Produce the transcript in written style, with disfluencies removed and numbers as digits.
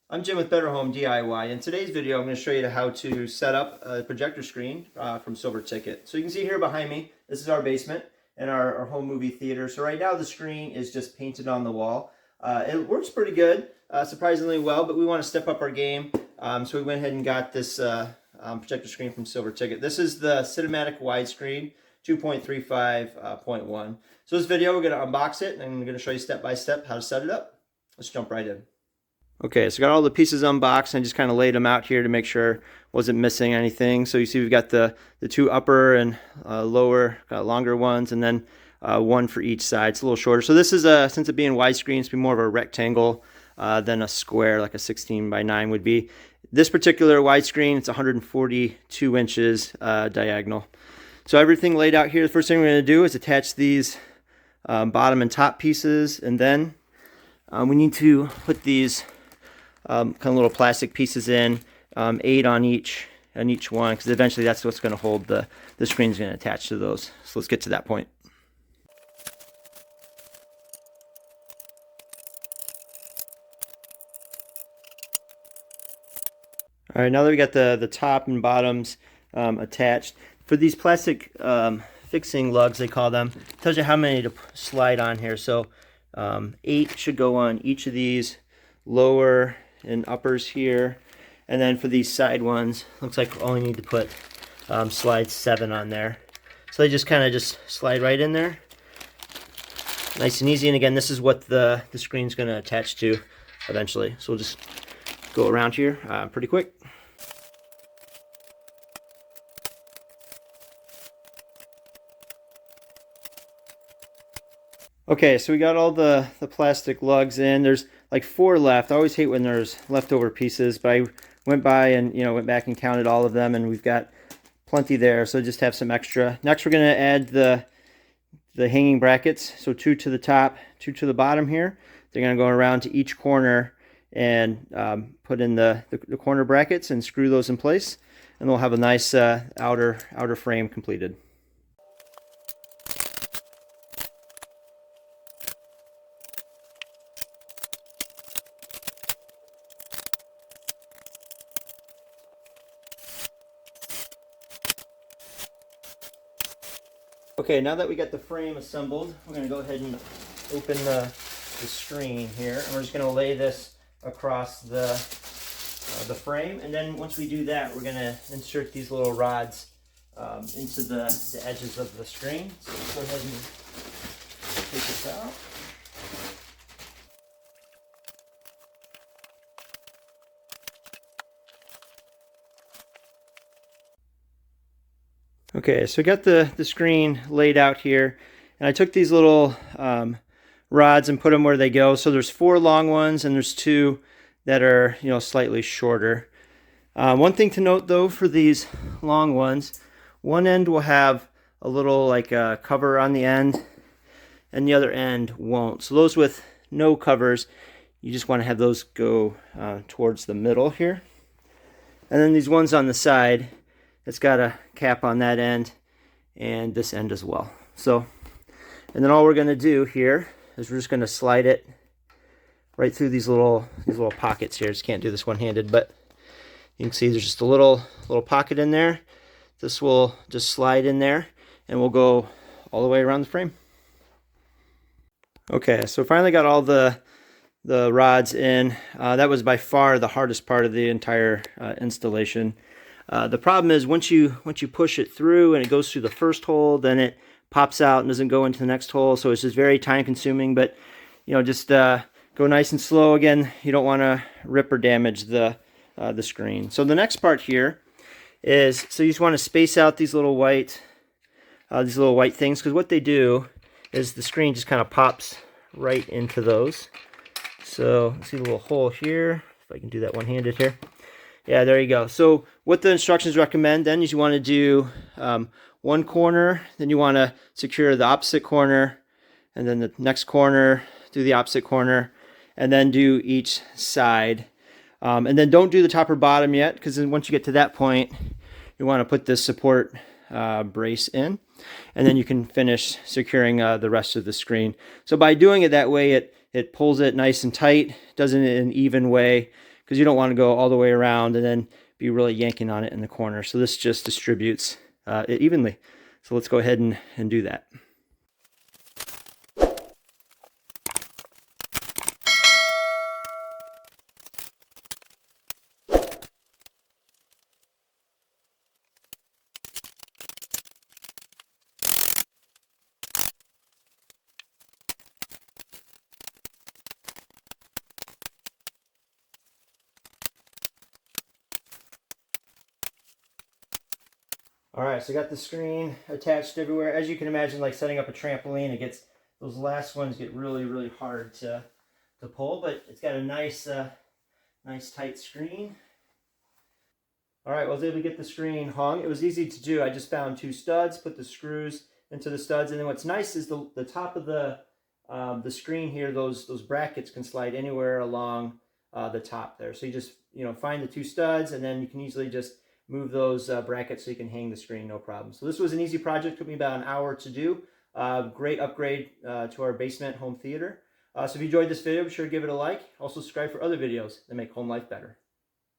I'm Jim with Better Home DIY. In today's video, I'm going to show you how to set up a projector screen from Silver Ticket. So you can see here behind me, this is our basement and our home movie theater. So right now the screen is just painted on the wall. It works pretty good, surprisingly well, but we want to step up our game. So we went ahead and got this projector screen from Silver Ticket. This is the Cinematic Widescreen 2.35.1. So this video, we're going to unbox it and I'm going to show you step by step how to set it up. Let's jump right in. Okay, so got all the pieces unboxed and I just kind of laid them out here to make sure wasn't missing anything. So you see we've got the two upper and lower, longer ones, and then one for each side. It's a little shorter. So this is, since it being widescreen, it's more of a rectangle than a square like a 16:9 would be. This particular widescreen, it's 142 inches diagonal. So everything laid out here, the first thing we're going to do is attach these bottom and top pieces, and then we need to put these kind of little plastic pieces in, 8 on each one, because eventually that's what's going to hold the screen's going to attach to those. So let's get to that point. All right, now that we got the top and bottoms attached, for these plastic fixing lugs, they call them, it tells you how many to slide on here. So 8 should go on each of these lower and uppers here, and then for these side ones, looks like we only need to put slide 7 on there. So they just kind of slide right in there, nice and easy. And again, this is what the screen's going to attach to eventually. So we'll just go around here pretty quick. Okay, so we got all the plastic lugs in. There's like 4 left. I always hate when there's leftover pieces, but I went by and went back and counted all of them, and we've got plenty there. So just have some extra. Next, we're going to add the hanging brackets. So 2 to the top, 2 to the bottom here. They're going to go around to each corner and put in the corner brackets and screw those in place, and we'll have a nice outer frame completed. Okay, now that we got the frame assembled, we're going to go ahead and open the screen here, and we're just going to lay this across the frame. And then once we do that, we're going to insert these little rods into the edges of the screen. So let's go ahead and take this out. Okay, so I got the screen laid out here, and I took these little rods and put them where they go. So there's 4 long ones and there's 2 that are slightly shorter. One thing to note though, for these long ones, one end will have a little like a cover on the end, and the other end won't. So those with no covers, you just want to have those go towards the middle here. And then these ones on the side, it's got a cap on that end and this end as well. So, and then all we're going to do here is we're just going to slide it right through these little pockets here. Just can't do this one-handed, but you can see there's just a little pocket in there. This will just slide in there, and we'll go all the way around the frame. Okay, so finally got all the rods in. That was by far the hardest part of the entire installation. The problem is once you push it through and it goes through the first hole, then it pops out and doesn't go into the next hole. So it's just very time consuming, but just go nice and slow. Again, you don't want to rip or damage the screen. So the next part here is, so you just want to space out these little white things, because what they do is the screen just kind of pops right into those. So see the little hole here, if I can do that one-handed here. Yeah, there you go. So what the instructions recommend then is you want to do one corner, then you want to secure the opposite corner, and then the next corner, do the opposite corner, and then do each side. And then don't do the top or bottom yet, because then once you get to that point, you want to put this support brace in, and then you can finish securing the rest of the screen. So by doing it that way, it pulls it nice and tight, does it in an even way, because you don't want to go all the way around and then be really yanking on it in the corner. So this just distributes it evenly. So let's go ahead and do that. All right, so I got the screen attached everywhere. As you can imagine, like setting up a trampoline, it gets, those last ones get really hard to pull, but it's got a nice nice tight screen. All right, well, I was able to get the screen hung. It was easy to do. I just found 2 studs, put the screws into the studs, and then what's nice is the top of the screen here, those brackets can slide anywhere along the top there. So you just, you know, find the 2 studs, and then you can easily just move those brackets so you can hang the screen, no problem. So this was an easy project, took me about an hour to do. Great upgrade to our basement home theater. So if you enjoyed this video, be sure to give it a like. Also subscribe for other videos that make home life better.